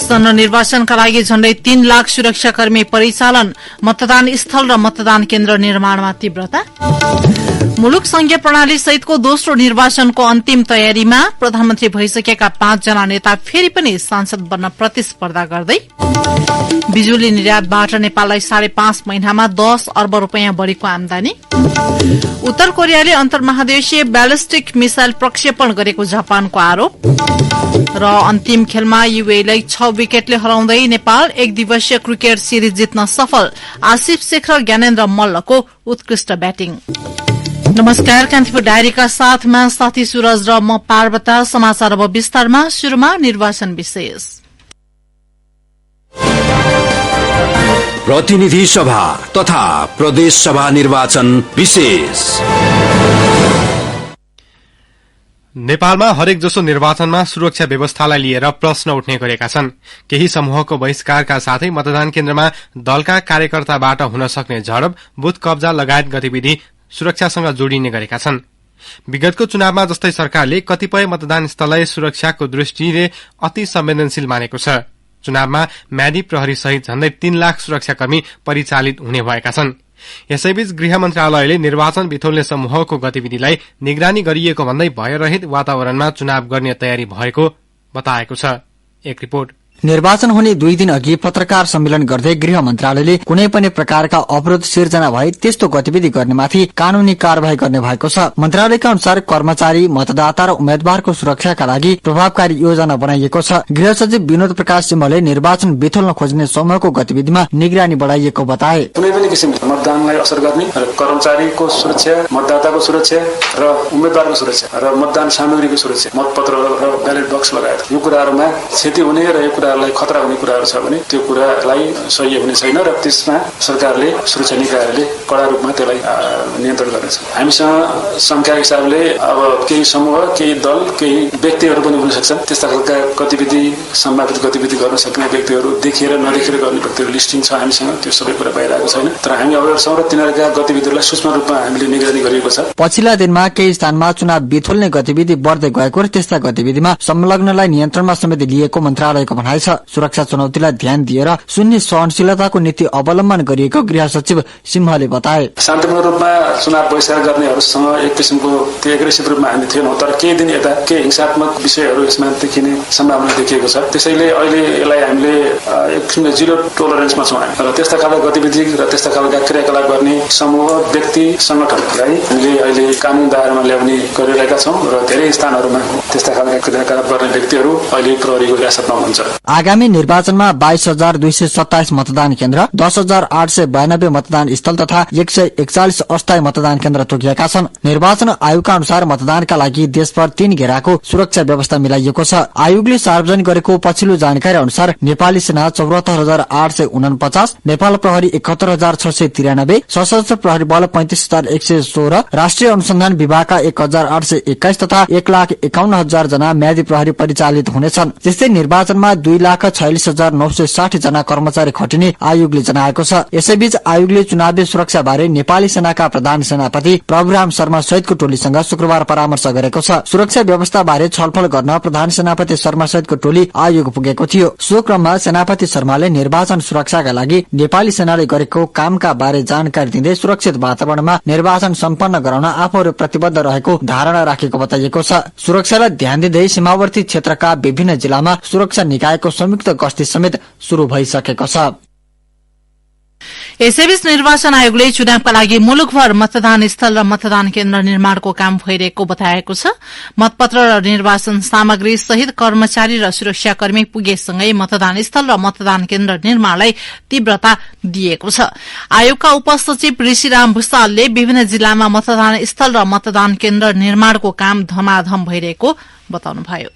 आसन्न निर्वाचनका लागि झण्डै 3 लाख सुरक्षाकर्मी परिचालन, मतदान स्थल र मतदान केन्द्र निर्माणमा तीव्रता। मुलुक संघीय प्रणाली सहितको दोस्रो निर्वाचनको अन्तिम तयारीमा, प्रधानमन्त्री भइसकेका 5 जना नेता फेरि पनि सांसद बन्न प्रतिस्पर्धा गर्दै। बिजुली निर्यातबाट नेपाललाई 5.5 महिनामा 10 अर्ब रूपियाँ बढ़ीको आमदानी। उत्तर कोरियाले अन्तर्महादेशीय ब्यालिस्टिक मिसाइल प्रक्षेपण गरेको जापानको आरोप। र अन्तिम खेलमा युएईलाई 6 विकेटले हराउँदै नेपाल 1 दिवसीय क्रिकेट सिरिज जित्न सफल, आसिफ शेख र ज्ञानेन्द्र मल्लको उत्कृष्ट ब्याटिङ। नमस्कार, कान्तिपुर डायरीका साथमा साथी सूरज र म पार्वता। समाचार अब विस्तारमा। शुरूमा निर्वाचन विशेष। प्रतिनिधि सभा तथा प्रदेश सभा निर्वाचन विशेष। नेपालमा हरेक जसो निर्वाचनमा सुरक्षा व्यवस्थालाई लिएर प्रश्न उठ्ने गरेका छन्। केही समूहको बहिष्कारका साथै मतदान केन्द्रमा दलका कार्यकर्ताबाट हुन सक्ने झडप, बुथ कब्जा लगायत गतिविधि सुरक्षासँग जोडिने गरेका छन्। विगतको चुनावमा जस्तै सरकारले कतिपय मतदान स्थललाई सुरक्षाको दृष्टिले अति संवेदनशील मानेको छ। चुनावमा म्यादी प्रहरी सहित झण्डै 3 लाख सुरक्षाकर्मी परिचालित हुने भएका छन्। यसैबीच गृह मन्त्रालयले निर्वाचन बिथोल्ने समूहको गतिविधिलाई निगरानी गरिएको भन्दै भयरहित वातावरणमा चुनाव गर्ने तयारी भएको बताएको छ। एक रिपोर्ट। निर्वाचन हुने 2 दिन अघि पत्रकार सम्मेलन गर्दै गृह मन्त्रालयले कुनै पनि प्रकारका अवरोध सिर्जना भए त्यस्तो गतिविधि गर्नेमाथि कानूनी कार्यवाही गर्ने भएको छ। मन्त्रालयका अनुसार कर्मचारी, मतदाता र उम्मेद्वारको सुरक्षाका लागि प्रभावकारी योजना बनाइएको छ। गृह सचिव विनोद प्रकाश सिंहले निर्वाचन बिथोल्न खोज्ने समूहको गतिविधिमा निगरानी बढाइएको बताए। कुनै पनि किसिमले मतदानलाई असर गर्ने र कर्मचारीको सुरक्षा, मतदाताको सुरक्षा र उम्मेद्वारको सुरक्षा र मतदान सामग्रीको सुरक्षा, मतपत्र र ब्यालेट बक्स लगायत यो कुराहरूमा क्षति हुने र यो कुराहरूलाई खतरा हुने कुराहरू छ भने त्यो कुरालाई सही हुने छैन र त्यसमा सरकारले, सुरक्षा निकायहरूले कडा रूपमा त्यसलाई नियन्त्रण गर्नेछ। हामीसँग संख्याको हिसाबले अब केही समूह, केही दल, केही व्यक्तिहरू पनि हुन सक्छन्। त्यस्ता खालका गतिविधि, सम्भावित गतिविधि गर्न सक्ने व्यक्तिहरू, देखेर नदेखेर गर्ने व्यक्तिहरू लिस्टिङ छ हामीसँग। त्यो सबै कुरा भइरहेको छैन, तर हामी अवेर छौँ र तिनीहरूका गतिविधिहरूलाई सूक्ष्म रूपमा हामीले निगरानी गरिएको छ। पछिल्ला दिनमा केही स्थानमा चुनाव बिथोल्ने गतिविधि बढ्दै गएको र त्यस्ता गतिविधिमा संलग्नलाई नियन्त्रणमा समेत लिएको मन्त्रालयको भनाइ छ। सुरक्षा चुनौतीलाई ध्यान दिएर शून्य सहनशीलताको नीति अवलम्बन गरिएको गृह सचिव सिंहले बताए। शान्तिपूर्ण रूपमा चुनाव बहिष्कार गर्नेहरूसँग एक किसिमको त्यो एग्रेसिभ रूपमा हामी थिएनौँ, तर केही दिन यता केही हिंसात्मक विषयहरू यसमा देखिने सम्भावना देखिएको छ। त्यसैले अहिले यसलाई हामीले एक किसिमले जिरो टोलरेन्समा छौँ हामी र त्यस्ता खालका गतिविधि र त्यस्ता खालका क्रियाकलाप गर्ने समूह, व्यक्ति, संगठनलाई हामीले अहिले कानून दायरामा ल्याउने गरिरहेका छौँ र धेरै स्थानहरूमा त्यस्ता खालका क्रियाकलाप गर्ने व्यक्तिहरू अहिले प्रहरीको हिरासतमा हुनुहुन्छ। आगामी निर्वाचनमा 22,227 मतदान केन्द्र, 10,892 मतदान स्थल तथा 141 अस्थायी मतदान केन्द्र तोकिएका छन्। निर्वाचन आयोगका अनुसार मतदानका लागि देशभर 3 घेराको सुरक्षा व्यवस्था मिलाइएको छ। आयोगले सार्वजनिक गरेको पछिल्लो जानकारी अनुसार नेपाली सेना 74,849, नेपाल प्रहरी 71,693, सशस्त्र प्रहरी बल 35,116, राष्ट्रिय अनुसन्धान विभागका 1,821 तथा 1,51,000 जना म्यादी प्रहरी परिचालित हुनेछन्। त्यस्तै निर्वाचनमा 2,46,960 जना कर्मचारी खटिने आयोगले जनाएको छ। यसैबीच आयोगले चुनावी सुरक्षा बारे नेपाली सेनाका प्रधान सेनापति प्रभुराम शर्मा सहितको टोलीसँग शुक्रबार परामर्श गरेको छ। सुरक्षा व्यवस्था बारे छलफल गर्न प्रधान सेनापति शर्मा सहितको टोली आयोग पुगेको थियो। सो क्रममा सेनापति शर्माले निर्वाचन सुरक्षाका लागि नेपाली सेनाले गरेको कामका बारे जानकारी दिँदै सुरक्षित वातावरणमा निर्वाचन सम्पन्न गराउन आफूहरू प्रतिबद्ध रहेको धारणा राखेको बताइएको छ। सुरक्षालाई ध्यान दिँदै सीमावर्ती क्षेत्रका विभिन्न जिल्लामा सुरक्षा निकायको संयुक्त गस्ती समेत शुरू भइसकेको छ। यसैबीच निर्वाचन आयोगले चुनावका लागि मुलुकभर मतदान स्थल र मतदान केन्द्र निर्माणको काम भइरहेको बताएको छ। मतपत्र र निर्वाचन सामग्री सहित कर्मचारी र सुरक्षाकर्मी पुगेसँगै मतदान स्थल र मतदान केन्द्र निर्माणलाई तीव्रता दिएको छ। आयोगका उपसचिव ऋषिराम भूषालले विभिन्न जिल्लामा मतदान स्थल र मतदान केन्द्र निर्माणको काम धमाधम भइरहेको बताउनुभयो।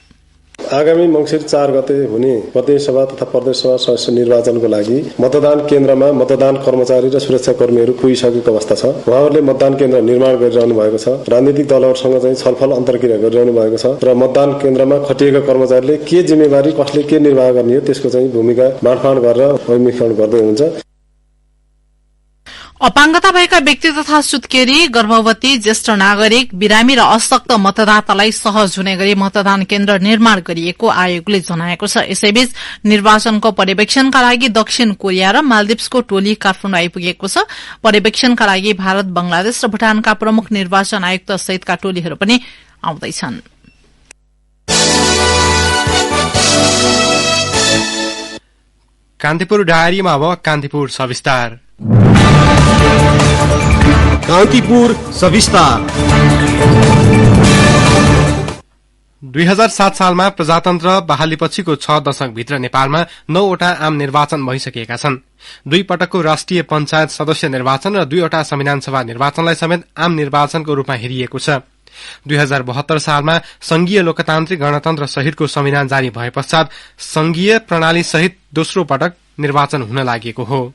आगामी मंसिर 4 गते हुने प्रदेश सभा तथा प्रदेश सभा सदस्य निर्वाचनको लागि मतदान केन्द्रमा मतदान कर्मचारी र सुरक्षाकर्मीहरू पुगिसकेको अवस्था छ। उहाँहरूले मतदान केन्द्र निर्माण गरिरहनु भएको छ। राजनीतिक दलहरूसँग चाहिँ छलफल अन्तर्क्रिया गरिरहनु भएको छ र मतदान केन्द्रमा खटिएका कर्मचारीले के जिम्मेवारी, कसले के निर्वाह गर्ने हो त्यसको चाहिँ भूमिका बाँडफाँड गरेर अभिमुखीकरण गर्दै हुनुहुन्छ। अपाङ्गता भएका व्यक्ति तथा सुत्केरी, गर्भवती, ज्येष्ठ नागरिक, बिरामी र अशक्त मतदातालाई सहज हुने गरी मतदान केन्द्र निर्माण गरिएको आयोगले जनाएको छ। यसैबीच निर्वाचनको पर्यवेक्षणका लागि दक्षिण कोरिया र मालदिप्सको टोली काठमाडौँ आइपुगेको छ। पर्यवेक्षणका लागि भारत, बंगलादेश र भूटानका प्रमुख निर्वाचन आयुक्त सहितका टोलीहरू पनि आउँदैछन्। कान्तिपुर डायरीमा अब कान्तिपुर सविस्तार। कान्तिपुर सविस्तार। 2007 सालमा प्रजातन्त्र बहालीपछिको 6 दशकभित्र नेपालमा 9 वटा आम निर्वाचन भइसकेका छन्। 2 पटकको राष्ट्रिय पञ्चायत सदस्य निर्वाचन र 2 वटा संविधान सभा निर्वाचनलाई समेत आम निर्वाचनको रूपमा हेरिएको छ। 2072 सालमा संघीय लोकतान्त्रिक गणतन्त्र सहितको संविधान जारी भए पश्चात संघीय प्रणाली सहित दोस्रो पटक निर्वाचन हुन लागेको हो।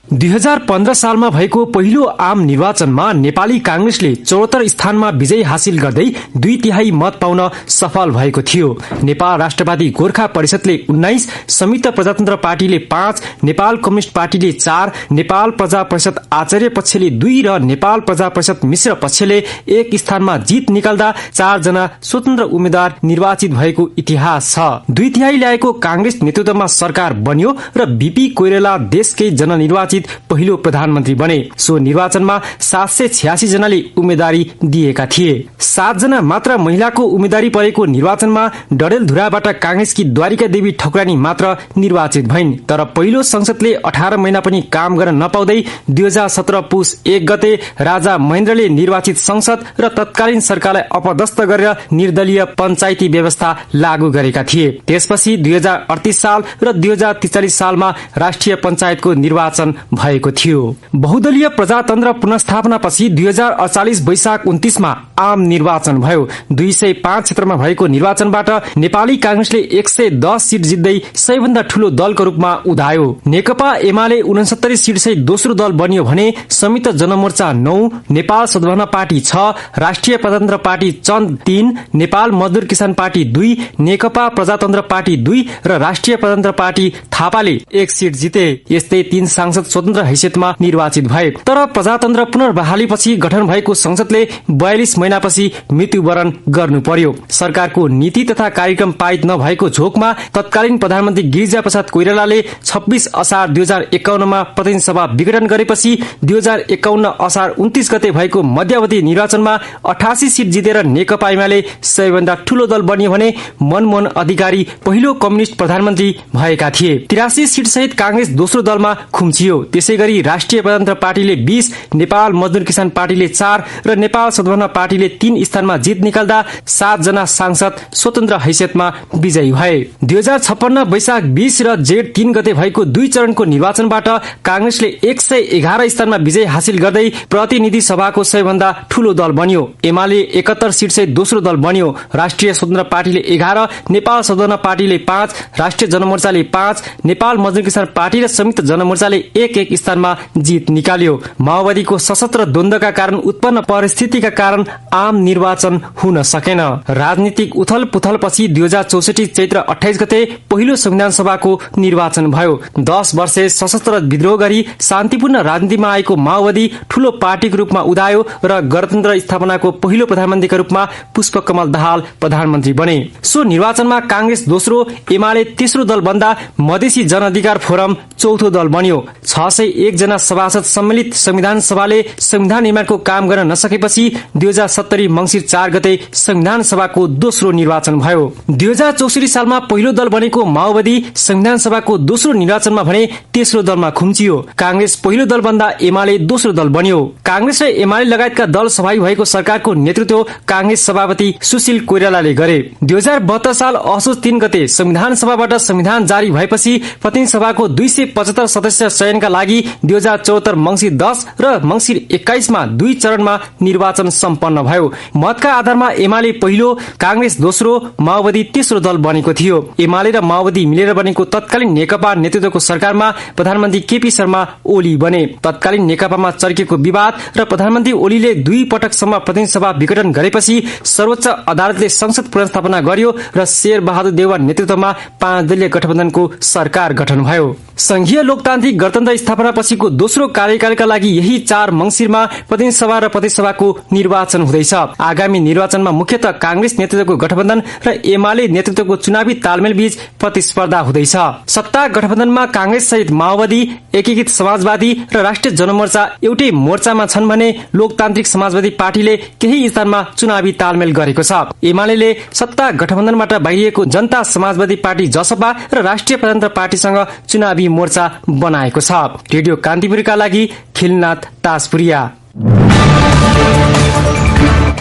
2015 सालमा भएको पहिलो आम निर्वाचनमा नेपाली कांग्रेसले 74 स्थानमा विजय हासिल गर्दै 2/3 मत पाउन सफल भएको थियो। नेपाल राष्ट्रवादी गोर्खा परिषदले 19, संयुक्त प्रजातन्त्र पार्टीले 5, नेपाल कम्युनिष्ट पार्टीले 4, नेपाल प्रजा परिषद आचार्य पक्षले 2 र नेपाल प्रजा परिषद मिश्र पक्षले 1 स्थानमा जित निकाल्दा 4 जना स्वतन्त्र उम्मेद्वार निर्वाचित भएको इतिहास छ। 2/3 ल्याएको कांग्रेस नेतृत्वमा सरकार बन्यो र बीपी कोइराला देशकै जननिर्वाचित पहिलो प्रधानमन्त्री बने। सो निर्वाचनमा 786 जनाले उम्मेदवारी दिएका थिए। 7 जना मात्र महिलाको उम्मेदवारी परेको निर्वाचनमा डडेलधुराबाट कांग्रेसकी द्वारिका देवी ठकुरानी मात्र निर्वाचित भइन्। तर पहिलो संसदले 18 महिना पनि काम गर्न नपाउँदै 2017 पुस 1 गते राजा महेन्द्रले निर्वाचित संसद र तत्कालीन सरकारलाई अपदस्थ गरेर निर्दलीय पञ्चायती व्यवस्था लागू गरेका थिए। त्यसपछि 2038 साल र 2043 सालमा राष्ट्रिय पञ्चायतको निर्वाचन भएको थियो। बहुदलीय प्रजातन्त्र पुनर्स्थापनापछि 2048 वैशाख 29 मा आम निर्वाचन भयो। 205 क्षेत्रमा भएको निर्वाचनबाट नेपाली कांग्रेसले 110 सिट जित्दै सबैभन्दा ठूलो दलको रूपमा उदायो। नेकपा एमाले 69 सिट सहित दोस्रो दल बन्यो भने संयुक्त जनमोर्चा 9, नेपाल सद्भावना पार्टी 6, राष्ट्रिय प्रजातन्त्र पार्टी चन्द 3, नेपाल मजदुर किसान पार्टी 2, नेकपा प्रजातन्त्र पार्टी 2 र राष्ट्रिय प्रजातन्त्र पार्टी थापाले 1 सिट जिते। यस्तै 3 सांसद स्वतन्त्र हैसियतमा निर्वाचित भए। तर प्रजातन्त्र पुनर्बहालीपछि गठन भएको संसदले 42 महिनापछि मृत्युवरण गर्नु पर्यो। सरकारको नीति तथा कार्यक्रम पारित नभएको झोकमा तत्कालीन प्रधानमन्त्री गिरिजाप्रसाद कोइरालाले 26 असार 2051 मा प्रतिनिधि सभा विघटन गरेपछि 2051 असार 29 गते भएको मध्यावधि निर्वाचनमा 88 सिट जितेर नेकपा एमाले सबैभन्दा ठूलो दल बन्यो भने मनमोहन अधिकारी पहिलो कम्युनिष्ट प्रधानमन्त्री भएका थिए। 83 सिट सहित कांग्रेस दोस्रो दलमा खुम्चियो। त्यसैगरी राष्ट्रिय प्रजातन्त्र पार्टीले 20, नेपाल मजदुर किसान पार्टीले 4 र नेपाल सद्भावना पार्टीले 3 स्थानमा जित निकाल्दा 7 जना सांसद स्वतन्त्र हैसियतमा विजयी भए। 2056 वैशाख 20 र जेठ 3 गते भएको 2 चरणको निर्वाचनबाट कांग्रेसले 111 स्थानमा विजय हासिल गर्दै प्रतिनिधि सभाको सबैभन्दा ठूलो दल बन्यो। एमाले 71 सिट सहित दोस्रो दल बन्यो। राष्ट्रिय स्वतन्त्र पार्टीले 11, नेपाल सद्भावना पार्टीले 5, राष्ट्रिय जनमोर्चाले 5, नेपाल मजदुर किसान पार्टी र संयुक्त जनमोर्चाले 1 स्थानमा जित निकाल्यो। माओवादीको सशस्त्र द्वन्द्वका कारण उत्पन्न परिस्थितिका कारण आम निर्वाचन हुन सकेन। राजनीतिक उथल पुथलपछि 2064 चैत्र 28 गते पहिलो संविधान सभाको निर्वाचन भयो। 10 वर्षे सशस्त्र विद्रोह गरी शान्तिपूर्ण राजनीतिमा आएको माओवादी ठूलो पार्टीको रूपमा उदायो र गणतन्त्र स्थापनाको पहिलो प्रधानमन्त्रीका रूपमा पुष्पकमल दाहाल प्रधानमन्त्री बने। सो निर्वाचनमा कांग्रेस दोस्रो, एमाले तेस्रो दल बन्दा मधेसी जनअधिकार फोरम चौथो दल बन्यो। 601 जना सभासद सम्मिलित संविधान सभाले संविधान निर्माणको काम गर्न नसकेपछि 2070 मंसिर 4 गते संविधान सभाको दोस्रो निर्वाचन भयो। 2064 सालमा पहिलो दल बनेको माओवादी संविधान सभाको दोस्रो निर्वाचनमा भने तेस्रो दलमा खुम्चियो। कांग्रेस पहिलो दल भन्दा एमाले दोस्रो दल बन्यो। कांग्रेस र एमाले लगायतका दल सहभागी भएको सरकारको नेतृत्व कांग्रेस सभापति सुशील कोइरालाले गरे। 2072 साल असोज 3 गते संविधान सभाबाट संविधान जारी भएपछि प्रतिनिधि सभाको 275 सदस्य चयनका लागि 2074 मंसिर 10 र मंसिर 21 मा 2 चरणमा निर्वाचन सम्पन्न भयो। मतका आधारमा एमाले पहिलो, कांग्रेस दोस्रो, माओवादी तेस्रो दल बनेको थियो। एमाले र माओवादी मिलेर बनेको तत्कालीन नेकपा नेतृत्वको सरकारमा प्रधानमन्त्री केपी शर्मा ओली बने। तत्कालीन नेकपामा चर्केको विवाद र प्रधानमन्त्री ओलीले 2 पटकसम्म प्रतिनिधि सभा विघटन गरेपछि सर्वोच्च अदालतले संसद पुनर्स्थापना गर्यो र शेर बहादुर देउवा नेतृत्वमा 5 दलीय गठबन्धनको सरकार गठन भयो। संघीय लोकतान्त्रिक गणतन्त्र स्थापना पछिको दोस्रो कार्यकालका लागि यही 4 मंसिरमा प्रतिनिधि सभा र प्रदेशसभाको निर्वाचन हुँदैछ। आगामी निर्वाचनमा मुख्यतः कांग्रेस नेतृत्वको गठबन्धन र एमाले नेतृत्वको चुनावी तालमेल बीच प्रतिस्पर्धा हुँदैछ। सत्ता गठबन्धनमा कांग्रेस सहित माओवादी, एकीकृत समाजवादी र राष्ट्रिय जनमोर्चा एउटै मोर्चामा छन् भने लोकतान्त्रिक समाजवादी पार्टीले केही स्थानमा चुनावी तालमेल गरेको छ। एमाले सत्ता गठबन्धनबाट बाहिरिएको जनता समाजवादी पार्टी जसपा र राष्ट्रिय प्रजातन्त्र पार्टीसँग चुनावी मोर्चा बनाएको छ। रेडियो कान्तिपुरका लागि खिलनाथ ताजपुरिया।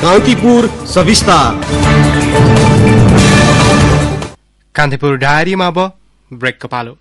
कान्तिपुर सविस्तार। कान्तिपुर डायरीमा अब ब्रेकको पालो।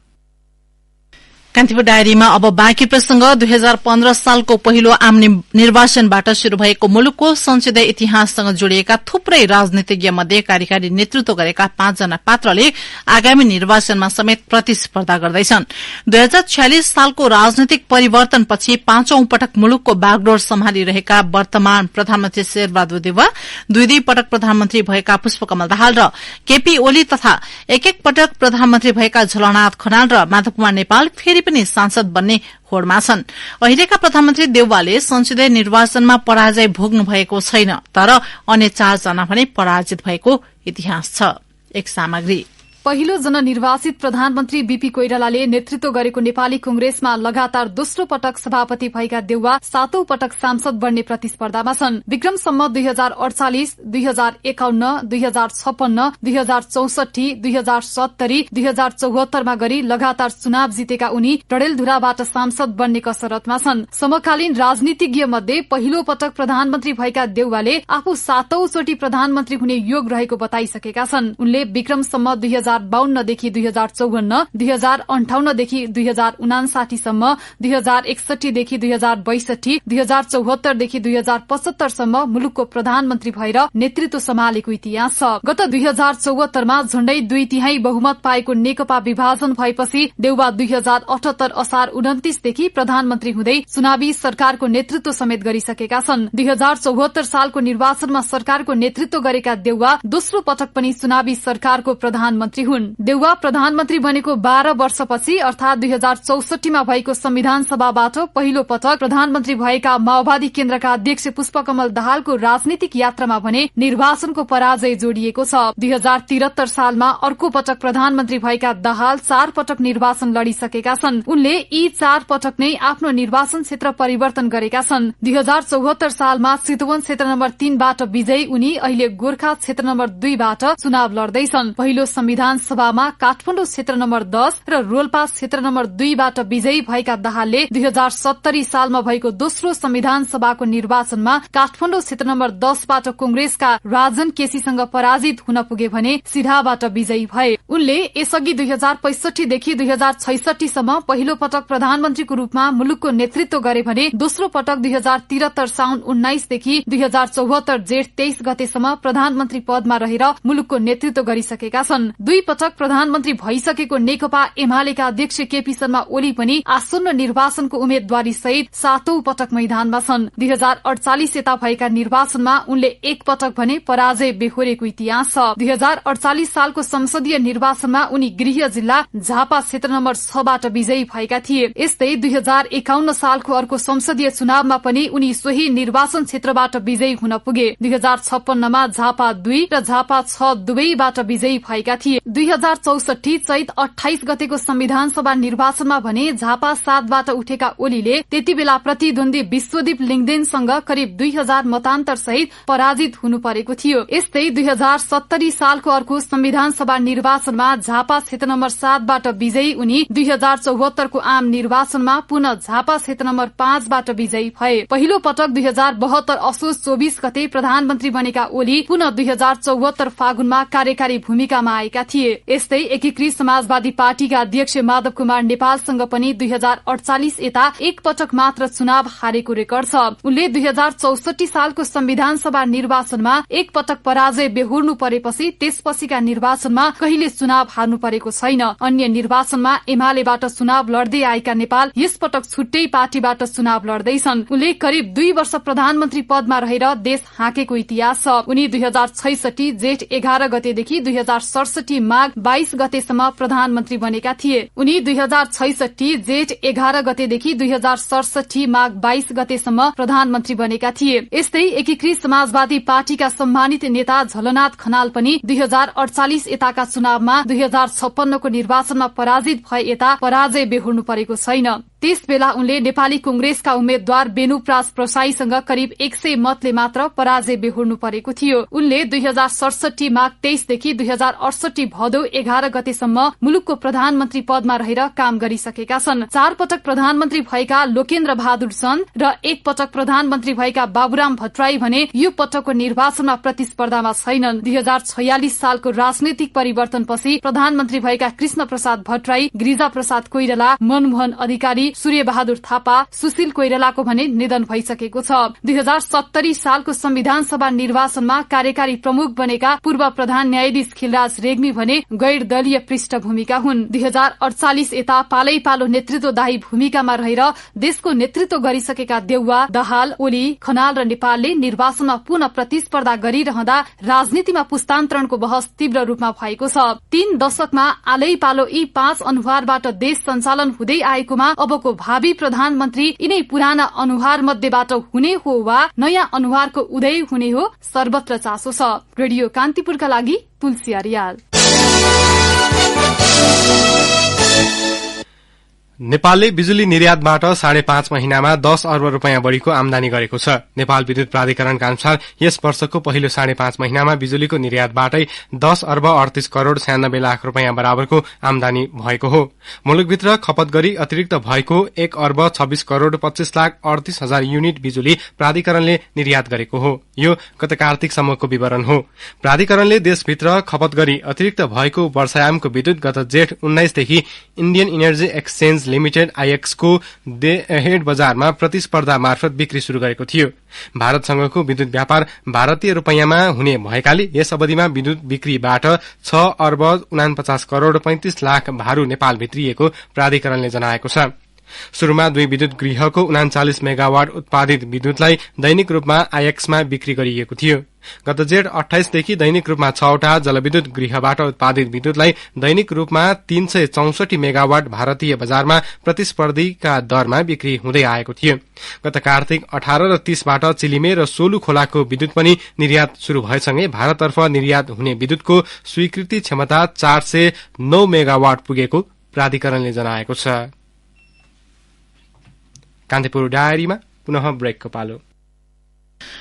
कान्तिपुर डायरीमा अब बाँकी प्रसंग। 2015 सालको पहिलो आम निर्वाचनबाट शुरू भएको मुलुकको संसदीय इतिहाससँग जोडिएका थुप्रै राजनीतिज्ञ मध्ये कार्यकारी नेतृत्व गरेका 5 जना पात्रले आगामी निर्वाचनमा समेत प्रतिस्पर्धा गर्दैछन्। 2046 सालको राजनीतिक परिवर्तनपछि 5औं पटक मुलुकको बागडोर सम्हालिरहेका वर्तमान प्रधानमन्त्री शेरबहादुर देउवा, 2 पटक प्रधानमन्त्री भएका पुष्पकमल दाहाल र केपी ओली तथा एक पटक प्रधानमन्त्री भएका झलनाथ खनाल र माधव कुमार नेपाल फेरि पनि सांसद बन्ने होडमा छन्। अहिलेका प्रधानमन्त्री देउवाले संसदीय निर्वाचनमा पराजय भोग्नु भएको छैन, तर अन्य 4 जना भने पराजित भएको इतिहास छ। एक सामग्री। पहिलो जननिर्वाचित प्रधानमन्त्री बीपी कोइरालाले नेतृत्व गरेको नेपाली कांग्रेसमा लगातार दोस्रो पटक सभापति भएका देउवा 7औं पटक सांसद बन्ने प्रतिस्पर्धामा छन्। विक्रमसम्म 2048, 2051, 2056, 2064, 2070, 2074 मा गरी लगातार चुनाव जितेका उनी डडेलधुराबाट सांसद बन्ने कसरतमा छन्। समकालीन राजनीतिज्ञ मध्ये पहिलो पटक प्रधानमन्त्री भएका देउवाले आफू 7औं चोटि प्रधानमन्त्री हुने योग रहेको बताइसकेका छन्। उनले विक्रमसम्म 2052 देखि 2054, 2058 देखि 2059 सम्म, 2061 देखि 2062, 2074 देखि 2075 सम्म मुलुकको प्रधानमन्त्री भएर नेतृत्व सम्हालेको इतिहास छ। गत 2074 मा झण्डै 2/3 बहुमत पाएको नेकपा विभाजन भएपछि देउवा 2078 असार 29 देखि प्रधानमन्त्री हुँदै चुनावी सरकारको नेतृत्व समेत गरिसकेका छन्। 2074 सालको निर्वाचनमा सरकारको नेतृत्व गरेका देउवा दोस्रो पटक पनि चुनावी सरकारको प्रधानमन्त्री हुन्। देउवा प्रधानमन्त्री बनेको 12 वर्षपछि अर्थात 2064 मा भएको संविधान सभाबाट पहिलो पटक प्रधानमन्त्री भएका माओवादी केन्द्रका अध्यक्ष पुष्पकमल दाहालको राजनीतिक यात्रामा भने निर्वाचनको पराजय जोडिएको छ। 2073 सालमा अर्को पटक प्रधानमन्त्री भएका दाहाल 4 पटक निर्वाचन लडिसकेका छन्। उनले यी 4 पटक नै आफ्नो निर्वाचन क्षेत्र परिवर्तन गरेका छन्। 2074 सालमा चितवन क्षेत्र नम्बर 3 बाट विजयी उनी अहिले गोर्खा क्षेत्र नम्बर 2 बाट चुनाव लड्दैछन्। पहिलो संविधान सभामा काठमाडौँ क्षेत्र नम्बर 10 र रोल्पा क्षेत्र नम्बर 2 बाट विजयी भएका दाहालले 2070 सालमा भएको दोस्रो संविधान सभाको निर्वाचनमा काठमाडौँ क्षेत्र नम्बर 10 बाट कांग्रेसका राजन केसीसँग पराजित हुन पुगे भने सिधाबाट विजयी भए। उनले यसअघि 2065 देखि 2066 सम्म पहिलो पटक प्रधानमन्त्रीको रूपमा मुलुकको नेतृत्व गरे भने दोस्रो पटक 2073 साउन 19 देखि 2074 जेठ 23 गतेसम्म प्रधानमन्त्री पदमा रहेर मुलुकको नेतृत्व गरिसकेका छन्। 2 पटक प्रधानमन्त्री भइसकेको नेकपा एमालेका अध्यक्ष केपी शर्मा ओली पनि आसन्न निर्वाचनको उम्मेद्वारी सहित 7औं पटक मैदानमा छन्। 2048 यता भएका निर्वाचनमा उनले 1 पटक भने पराजय बेहोरेको इतिहास छ। 2048 सालको संसदीय निर्वाचनमा उनी गृह जिल्ला झापा क्षेत्र नम्बर 6 बाट विजयी भएका थिए। यस्तै 2051 सालको अर्को संसदीय चुनावमा पनि उनी सोही निर्वाचन क्षेत्रबाट विजयी हुन पुगे। 2056 मा झापा 2 र झापा 6 दुवैबाट विजयी भएका थिए। 2064 चैत 28 गतेको संविधान सभा निर्वाचनमा भने झापा 7 बाट उठेका ओलीले त्यति बेला प्रतिद्वन्दी विश्वदीप लिङदेनसँग करिब 2000 मतान्तर सहित पराजित हुनु परेको थियो। यस्तै 2070 सालको अर्को संविधान सभा निर्वाचनमा झापा क्षेत्र नम्बर 7 बाट विजयी उनी 2074 को आम निर्वाचनमा पुनः झापा क्षेत्र नम्बर 5 बाट विजयी भए। पहिलो पटक 2072 असोज 24 गते प्रधानमन्त्री बनेका ओली पुनः 2074 फागुनमा कार्यकारी भूमिकामा आएका थिए। यस्तै एकीकृत समाजवादी पार्टीका अध्यक्ष माधव कुमार नेपालसँग पनि 2048 यता 1 पटक मात्र चुनाव हारेको रेकर्ड छ। उनले 2064 सालको संविधान सभा निर्वाचनमा 1 पटक पराजय बेहोर्नु परेपछि त्यसपछिका निर्वाचनमा कहिले चुनाव हार्नु परेको छैन। अन्य निर्वाचनमा एमालेबाट चुनाव लड्दै आएका नेपाल यस पटक छुट्टै पार्टीबाट चुनाव लड्दैछन्। उनले करिब 2 वर्ष प्रधानमन्त्री पदमा रहेर देश हाँकेको इतिहास छ। उनी 2066 जेठ 11 गतेदेखि 2067 माघ 22 गतेसम्म प्रधानमन्त्री बनेका थिए। उनी 2066 जेठ 11 गतेदेखि 2067 माघ 22 गतेसम्म प्रधानमन्त्री बनेका थिए। यस्तै एकीकृत समाजवादी पार्टीका सम्मानित नेता झलनाथ खनाल पनि 2048 यताका चुनावमा 2056 को निर्वाचनमा पराजित भए यता पराजय बेहोर्नु परेको छैन। त्यसबेला उनले नेपाली कांग्रेसका उम्मेद्वार बेनुप्रास प्रसाईसँग करिब 100 मतले मात्र पराजय बेहोर्नु परेको थियो। उनले 2067 माघ 23 देखि 2068 भदौ 11 गतेसम्म मुलुकको प्रधानमन्त्री पदमा रहेर काम गरिसकेका छन्। 4 पटक प्रधानमन्त्री भएका लोकेन्द्र बहादुर चन्द र 1 पटक प्रधानमन्त्री भएका बाबुराम भट्टराई भने यो पटकको निर्वाचनमा प्रतिस्पर्धामा छैनन्। 2046 सालको राजनैतिक परिवर्तनपछि प्रधानमन्त्री भएका कृष्ण प्रसाद भट्टराई, गिरिजा प्रसाद कोइराला, मनमोहन अधिकारी, सूर्य बहादुर थापा, सुशील कोइरालाको भने निधन भइसकेको छ। 2070 सालको संविधान सभा निर्वाचनमा कार्यकारी प्रमुख बनेका पूर्व प्रधान न्यायाधीश खिलराज रेग्मी भने गैर दलीय पृष्ठभूमिका हुन्। 2048 यता पालै पालो नेतृत्वदायी भूमिकामा रहेर देशको नेतृत्व गरिसकेका देउवा, दाहाल, ओली, खनाल र नेपालले निर्वाचनमा पुनः प्रतिस्पर्धा गरिरहँदा राजनीतिमा पुस्तान्तरणको बहस तीव्र रूपमा भएको छ। 3 दशकमा आलै पालो यी 5 अनुहारबाट देश सञ्चालन हुँदै आएकोमा अबको भावी प्रधानमन्त्री यिनै पुराना अनुहार मध्येबाट हुने हो वा नयाँ अनुहारको उदय हुने हो, सर्वत्र चासो छ। रेडियो कान्तिपुरका लागि तुलसी आर्याल। नेपालले बिजुली निर्यातबाट 5.5 महिनामा 10 अर्ब रुपियाँ बढ़ीको आमदानी गरेको छ। नेपाल विद्युत प्राधिकरणका अनुसार यस वर्षको पहिलो 5.5 महिनामा बिजुलीको निर्यातबाटै 10 अर्ब 38 करोड़ 96 लाख रुपियाँ बराबरको आमदानी भएको हो। मुलुकभित्र खपत गरी अतिरिक्त भएको 1 अर्ब 26 करोड़ 25 लाख 38 हजार युनिट बिजुली प्राधिकरणले निर्यात गरेको हो। यो गत कार्तिकसम्मको विवरण हो। प्राधिकरणले देशभित्र खपत गरी अतिरिक्त भएको वर्षायामको विद्युत गत जेठ 19 देखि इण्डियन इनर्जी एक्सचेन्ज लिमिटेड आईएक्स को हेड बजारमा प्रतिस्पर्धा मार्फत बिक्री शुरू गरेको थियो। भारतसँगको विद्युत व्यापार भारतीय रुपैयाँमा हुने भएकाले यस अवधिमा विद्युत बिक्रीबाट 6 अर्ब 49 करोड़ 35 लाख भारु नेपाल भित्रिएको प्राधिकरणले जनाएको छ। शुरूमा 2 विद्युत गृहको 39 मेगावाट उत्पादित विद्युतलाई दैनिक रूपमा आईएक्समा बिक्री गरिएको थियो। गत जेठ 28 देखि दैनिक रूपमा 6 वटा जलविद्युत गृहबाट उत्पादित विद्युतलाई दैनिक रूपमा 364 मेगावाट भारतीय बजारमा प्रतिस्पर्धीका दरमा बिक्री हुँदै आएको थियो। गत कार्तिक 18 र 30 बाट चिलिमे र सोलु खोलाको विद्युत पनि निर्यात शुरू भएसँगै भारततर्फ निर्यात हुने विद्युतको स्वीकृति क्षमता 409 मेगावाट पुगेको प्राधिकरणले जनाएको छ। कान्तिपुर डायरीमा पुनः ब्रेकको पालो।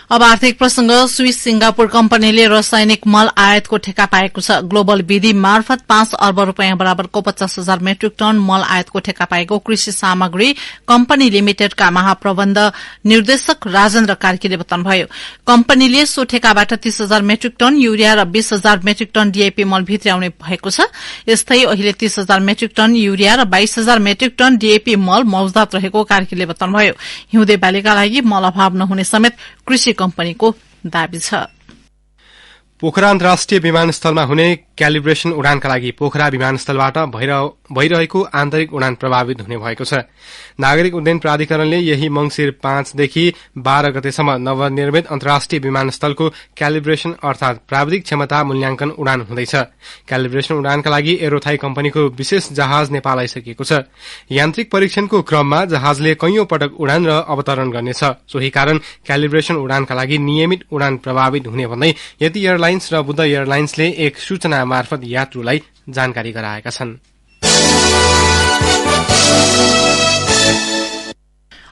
अब आर्थिक प्रसंग। स्विस सिंगापुर कम्पनीले रासायनिक मल आयातको ठेक्का पाएको छ। ग्लोबल विधि मार्फत 5 अर्ब रुपियाँ बराबरको 50,000 मेट्रिक टन मल आयातको ठेक्का पाएको कृषि सामग्री कम्पनी लिमिटेडका महाप्रबन्ध निर्देशक राजेन्द्र कार्कीले बताउनुभयो। कम्पनीले सो ठेक्काबाट 30,000 मेट्रिक टन यूरिया र 20,000 मेट्रिक टन डीएपी मल भित्र्याउने भएको छ। यस्तै अहिले 30,000 मेट्रिक टन यूरिया र 22,000 मेट्रिक टन डीएपी मल मौजदात रहेको कार्कीले बताउनुभयो। हिउँदे बालीका लागि मल अभाव नहुने समेत कृषि कम्पनीको दावी छ। पोखरा अन्तर्राष्ट्रिय विमानस्थलमा हुने क्यालिब्रेशन उडानका लागि पोखरा विमानस्थलबाट भइरहेको आन्तरिक उडान प्रभावित हुने भएको छ। नागरिक उड्डयन प्राधिकरणले यही मंसिर 5 देखि 12 गतेसम्म नवनिर्मित अन्तर्राष्ट्रिय विमानस्थलको क्यालिब्रेशन अर्थात प्राविधिक क्षमता मूल्याङ्कन उडान हुँदैछ। क्यालिब्रेशन उडानका लागि एरोथाई कम्पनीको विशेष जहाज नेपाल आइसकेको छ। यान्त्रिक परीक्षणको क्रममा जहाजले कैयौं पटक उडान र अवतरण गर्नेछ। सोही कारण क्यालिब्रेशन उडानका लागि नियमित उडान प्रभावित हुने भन्दै यति एयरलाइन्स र बुद्ध एयरलाइन्सले एक सूचना मार्फत यात्रुलाई जानकारी गराएका छन्।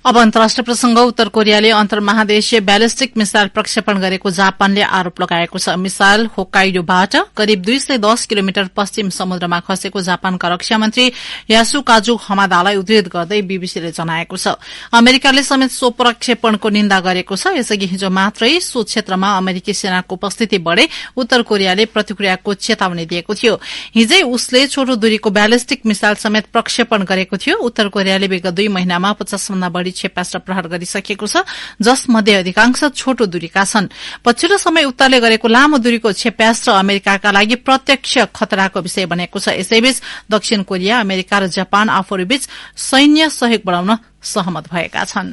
अब अन्तर्राष्ट्रिय प्रसंग। उत्तर कोरियाले अन्तर्महादेशीय ब्यालिस्टिक मिसाइल प्रक्षेपण गरेको जापानले आरोप लगाएको छ। मिसाइल होक्काइडोबाट करिब 210 किलोमिटर पश्चिम समुद्रमा खसेको जापानका रक्षा मन्त्री यासुकाजु हमादालाई उद्धृत गर्दै बीबीसीले जनाएको छ। अमेरिकाले समेत सो प्रक्षेपणको निन्दा गरेको छ। यसअघि हिजो मात्रै सो क्षेत्रमा अमेरिकी सेनाको उपस्थिति बढ़े उत्तर कोरियाले प्रतिक्रियाको चेतावनी दिएको थियो। हिजै उसले छोटो दूरीको ब्यालिस्टिक मिसाइल समेत प्रक्षेपण गरेको थियो। उत्तर कोरियाले विगत 2 महिनामा 50 भन्दा बढ़ी क्षेप्यास्त्र प्रहार गरिसकेको छ, जसमध्ये अधिकांश छोटो दूरीका छन्। पछिल्लो समय उत्तरले गरेको लामो दूरीको क्षेप्यास्त्र अमेरिकाका लागि प्रत्यक्ष खतराको विषय बनेको छ। यसैबीच दक्षिण कोरिया, अमेरिका र जापान आफूहरूबीच सैन्य सहयोग बढ़ाउन सहमत भएका छन्।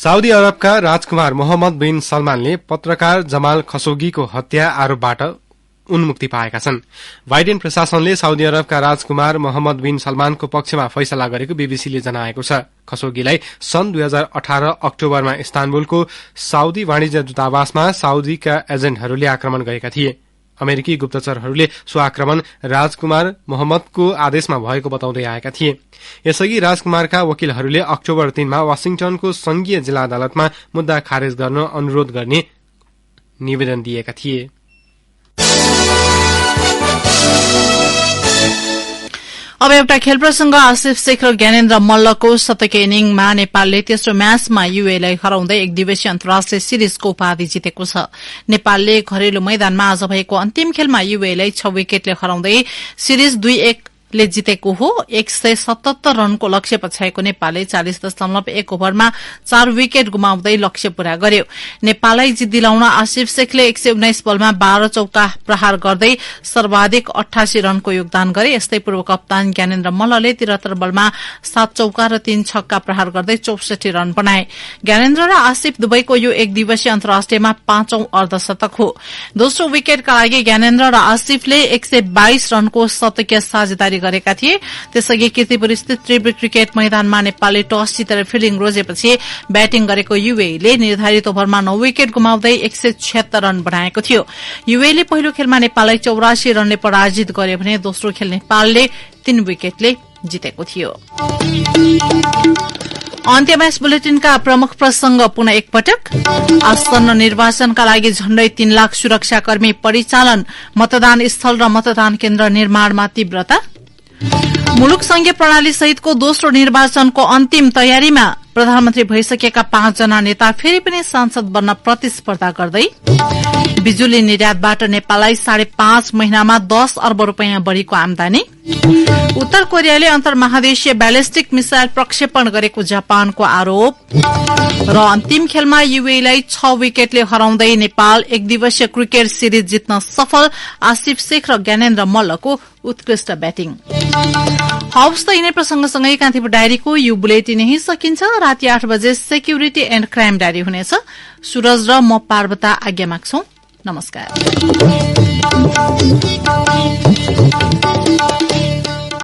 साउदी अरबका राजकुमार मोहम्मद बिन सलमानले पत्रकार जमाल खशोगीको हत्या आरोपबाट उन्मुक्ति पाएका छन्। बाइडेन प्रशासनले साउदी अरबका राजकुमार मोहम्मद बिन सलमानको पक्षमा फैसला गरेको बीबीसीले जनाएको छ। खशोगीलाई सन् 2018 अक्टोबरमा इस्तानबुलको साउदी वाणिज्य दूतावासमा साउदीका एजेन्टहरूले आक्रमण गरेका थिए। अमेरिकी गुप्तचरहरूले सो आक्रमण राजकुमार मोहम्मदको आदेशमा भएको बताउँदै आएका थिए। यसअघि राजकुमारका वकिलहरूले अक्टोबर 3 मा वाशिंगटनको संघीय जिल्ला अदालतमा मुद्दा खारेज गर्न अनुरोध गर्ने निवेदन दिएका थिए। अब एउटा खेल प्रसंग। आसिफ शेख र ज्ञानेन्द्र मल्लको शतकीय इनिङमा नेपालले तेस्रो म्याचमा यूएलाई हराउँदै एक दिवसीय अन्तर्राष्ट्रिय सिरिजको उपाधि जितेको छ। नेपालले घरेलु मैदानमा आज भएको अन्तिम खेलमा यूएलाई 6 विकेटले हराउँदै सिरिज 2-1 ले जितेको हो। 177 रनको लक्ष्य पछ्याएको नेपालले 40.1 ओभरमा 4 विकेट गुमाउँदै लक्ष्य पूरा गर्यो। नेपाललाई जित दिलाउन आसिफ शेखले 119 बलमा 12 चौका प्रहार गर्दै सर्वाधिक 88 रनको योगदान गरे। यस्तै पूर्व कप्तान ज्ञानेन्द्र मल्लले 73 बलमा 7 चौका र 3 छक्का प्रहार गर्दै 64 रन बनाए। ज्ञानेन्द्र र आसिफ दुवैको यो एक दिवसीय अन्तर्राष्ट्रियमा 5औं अर्धशतक हो। दोस्रो विकेटका लागि ज्ञानेन्द्र र आसिफले 122 रनको शतकीय साझेदारी गरेका थिए। त्यसअघि कीर्तिपुर स्थित त्रिवेणी क्रिकेट मैदानमा नेपालले टस जितेर फिल्डिङ रोजेपछि ब्याटिङ गरेको यूएले निर्धारित ओभरमा 9 विकेट गुमाउँदै 176 रन बनाएको थियो। यूएले पहिलो खेलमा नेपाललाई 84 रनले पराजित गर्यो भने दोस्रो खेल नेपालले 3 विकेटले जितेको थियो। अन्त्यमा यस बुलेटिनका प्रमुख प्रसंग पुनः एकपटक। आसन्न निर्वाचनका लागि झण्डै 3 लाख सुरक्षाकर्मी परिचालन, मतदान स्थल र मतदान केन्द्र निर्माणमा तीव्रता। मुलुक संघीय प्रणाली सहितको दोस्रो निर्वाचनको अन्तिम तयारीमा प्रधानमन्त्री भइसकेका 5 जना नेता फेरि पनि सांसद बन्न प्रतिस्पर्धा गर्दै। बिजुली निर्यातबाट नेपाललाई 5.5 महिनामा 10 अर्ब रूपियाँ बढ़ीको आमदानी। उत्तर कोरियाले अन्तर्महादेशीय ब्यालिस्टिक मिसाइल प्रक्षेपण गरेको जापानको आरोप। र अन्तिम खेलमा यूएलाई 6 विकेटले हराउँदै नेपाल एक दिवसीय क्रिकेट सिरिज जित्न सफल। आसिफ शेख र ज्ञानेन्द्र मल्लको उत्कृष्ट ब्याटिङ। हवस् त यिनै प्रसंगसँगै कान्तिपुर डायरीको यो बुलेटिन यही सकिन्छ। राति 8 बजे सेक्युरिटी एण्ड क्राइम डायरी हुनेछ। सूरज र म पार्वता आज्ञा माग्छौं। नमस्कार।